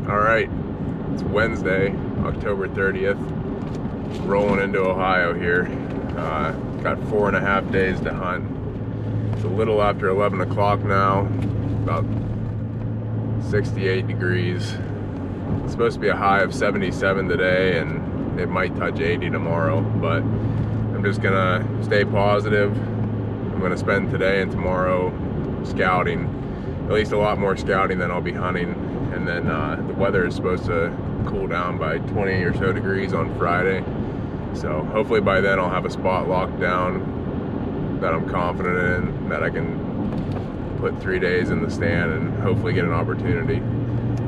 All right, it's Wednesday, October 30th. Rolling into Ohio here. Got 4.5 days to hunt. It's a little after 11 o'clock now, about 68 degrees. It's supposed to be a high of 77 today, and it might touch 80 tomorrow, but I'm just gonna stay positive. I'm gonna spend today and tomorrow scouting, at least a lot more scouting than I'll be hunting. And then the weather is supposed to cool down by 20 or so degrees on Friday. So hopefully by then I'll have a spot locked down that I'm confident in, that I can put 3 days in the stand and hopefully get an opportunity.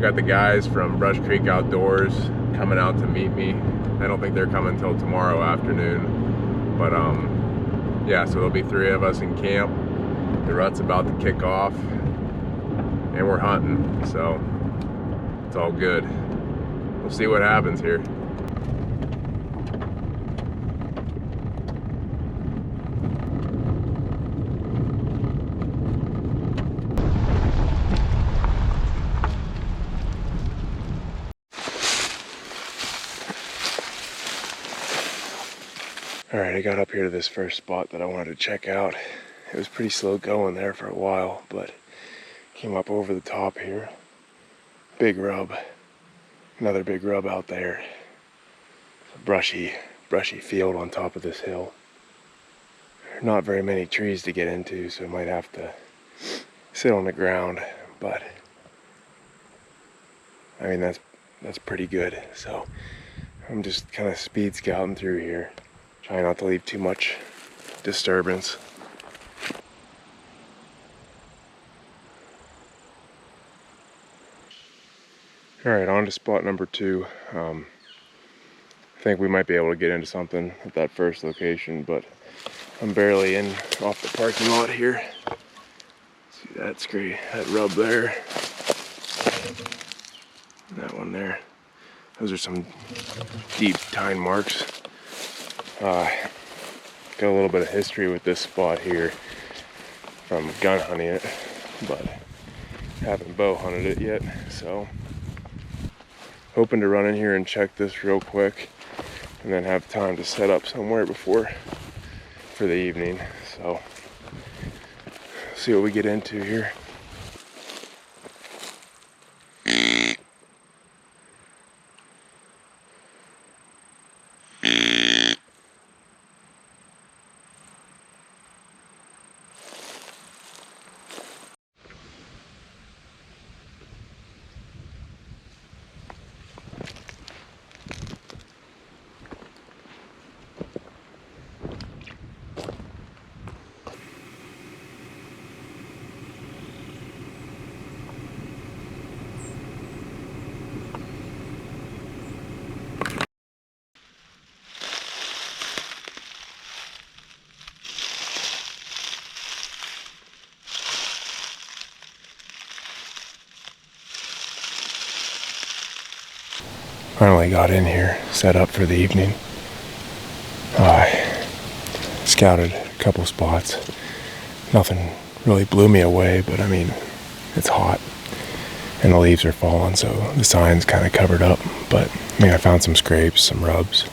Got the guys from Brush Creek Outdoors coming out to meet me. I don't think they're coming until tomorrow afternoon. But yeah, so there'll be 3 of us in camp. The rut's about to kick off and we're hunting, so it's all good. We'll see what happens here. All right, I got up here to this first spot that I wanted to check out. It was pretty slow going there for a while, but came up over the top here. Big rub. Another big rub out there. Brushy field on top of this hill. Not very many trees to get into, so I might have to sit on the ground, but I mean that's pretty good. So I'm just kind of speed scouting through here, trying not to leave too much disturbance. All right, on to spot number 2. I think we might be able to get into something at that first location, but I'm barely in off the parking lot here. See that scree, that rub there, that one there. Those are some deep tine marks. Got a little bit of history with this spot here from gun hunting it, but haven't bow hunted it yet, so hoping to run in here and check this real quick and then have time to set up somewhere for the evening. So see what we get into here. Finally got in here, set up for the evening. I scouted a couple spots. Nothing really blew me away, but I mean, it's hot and the leaves are falling, so the sign's kind of covered up. But I mean, I found some scrapes, some rubs.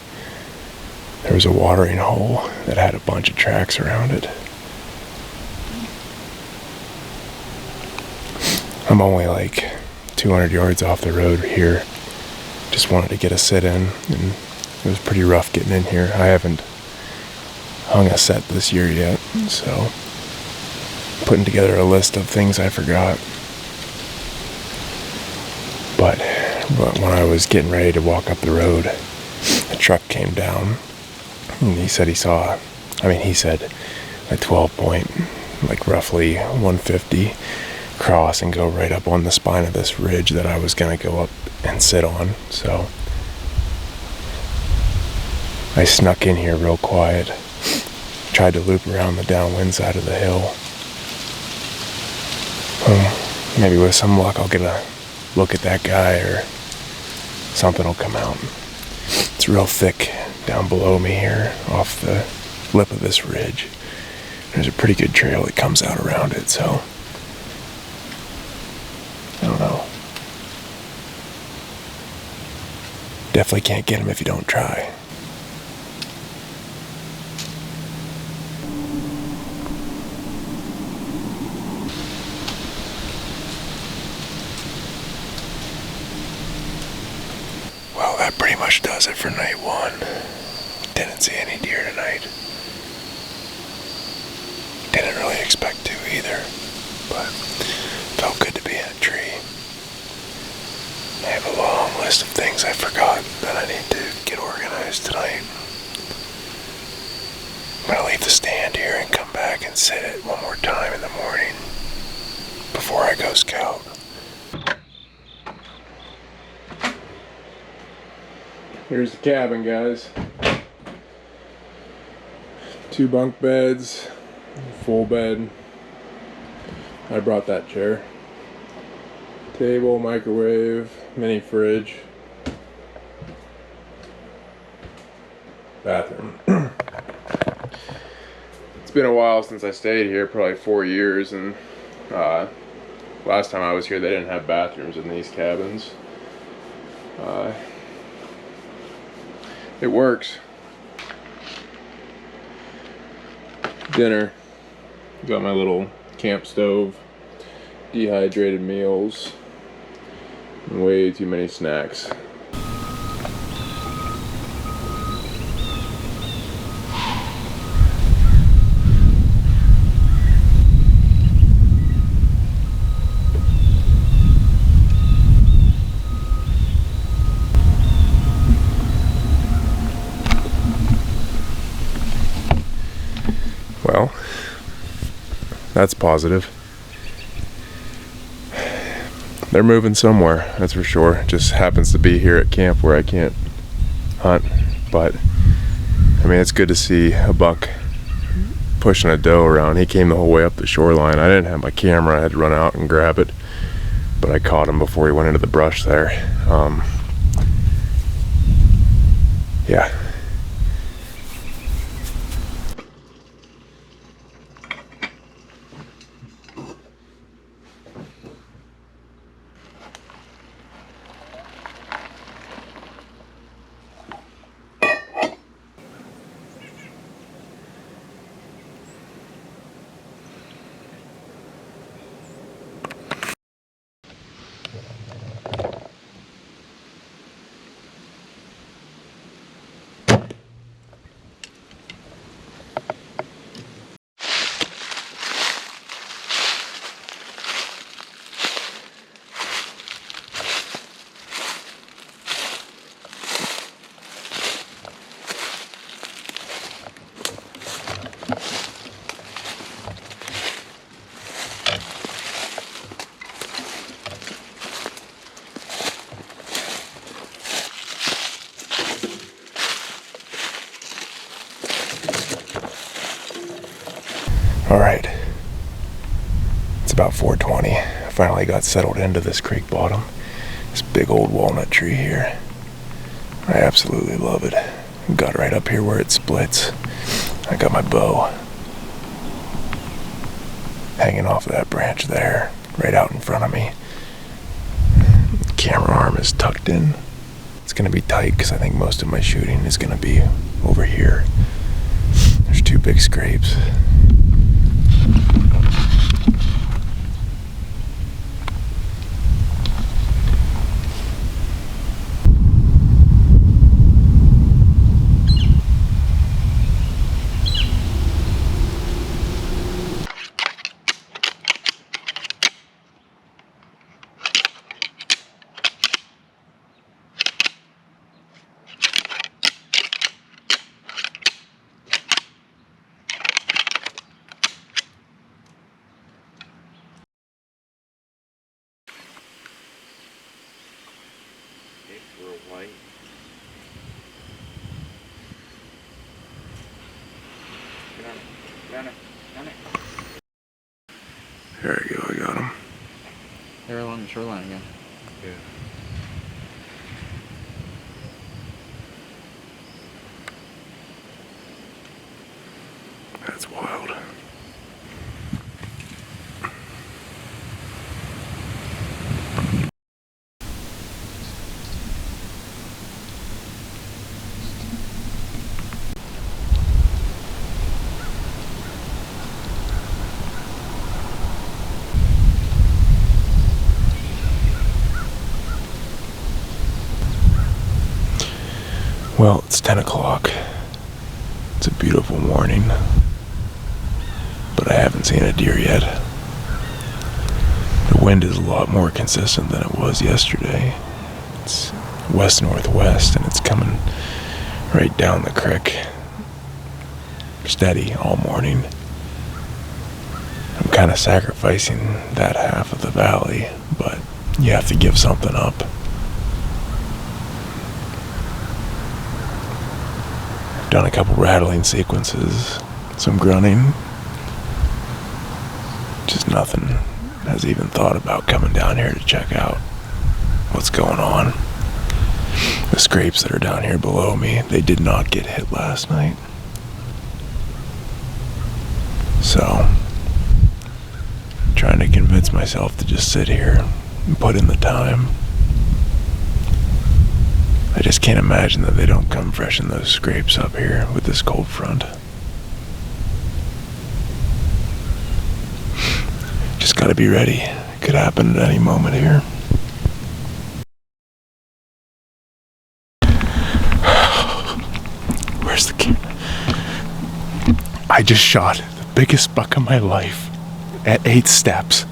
There was a watering hole that had a bunch of tracks around it. I'm only like 200 yards off the road here. Just wanted to get a sit in, and it was pretty rough getting in here. I haven't hung a set this year yet, so putting together a list of things I forgot. But when I was getting ready to walk up the road, a truck came down, and he said he saw a 12 point, like roughly 150, cross and go right up on the spine of this ridge that I was going to go up and sit on. So I snuck in here real quiet, tried to loop around the downwind side of the hill. Maybe with some luck I'll get a look at that guy or something will come out. It's real thick down below me here off the lip of this ridge. There's a pretty good trail that comes out around it, so I don't know. Definitely can't get them if you don't try. Well, that pretty much does it for night one. Didn't see any deer tonight. Didn't really expect to either, but felt good to be in a tree. I have a long list of things I forgot that I need to get organized tonight. I'm gonna leave the stand here and come back and sit it one more time in the morning before I go scout. Here's the cabin, guys. 2 bunk beds, full bed. I brought that chair. Table, microwave, mini fridge. Bathroom. It's been a while since I stayed here, probably 4 years, and last time I was here they didn't have bathrooms in these cabins. It works. Dinner. Got my little camp stove, dehydrated meals, and way too many snacks. Well, that's positive. They're moving somewhere, that's for sure. It just happens to be here at camp where I can't hunt, but I mean, it's good to see a buck pushing a doe around. He came the whole way up the shoreline. I didn't have my camera, I had to run out and grab it, but I caught him before he went into the brush there. Yeah. All right, it's about 4:20. I finally got settled into this creek bottom. This big old walnut tree here. I absolutely love it. Got right up here where it splits. I got my bow hanging off of that branch there, right out in front of me. The camera arm is tucked in. It's gonna be tight because I think most of my shooting is gonna be over here. There's 2 big scrapes. White. There we go, I got him. They're along the shoreline again. Yeah. That's wild. Well, it's 10 o'clock. It's a beautiful morning, but I haven't seen a deer yet. The wind is a lot more consistent than it was yesterday. It's west-northwest, and it's coming right down the creek. Steady all morning. I'm kind of sacrificing that half of the valley, but you have to give something up. Done a couple rattling sequences, some grunting. Just nothing. Has even thought about coming down here to check out what's going on. The scrapes that are down here below me, they did not get hit last night. So, trying to convince myself to just sit here and put in the time. I just can't imagine that they don't come freshen those scrapes up here with this cold front. Just gotta be ready. It could happen at any moment here. Where's the camera? I just shot the biggest buck of my life at 8 steps.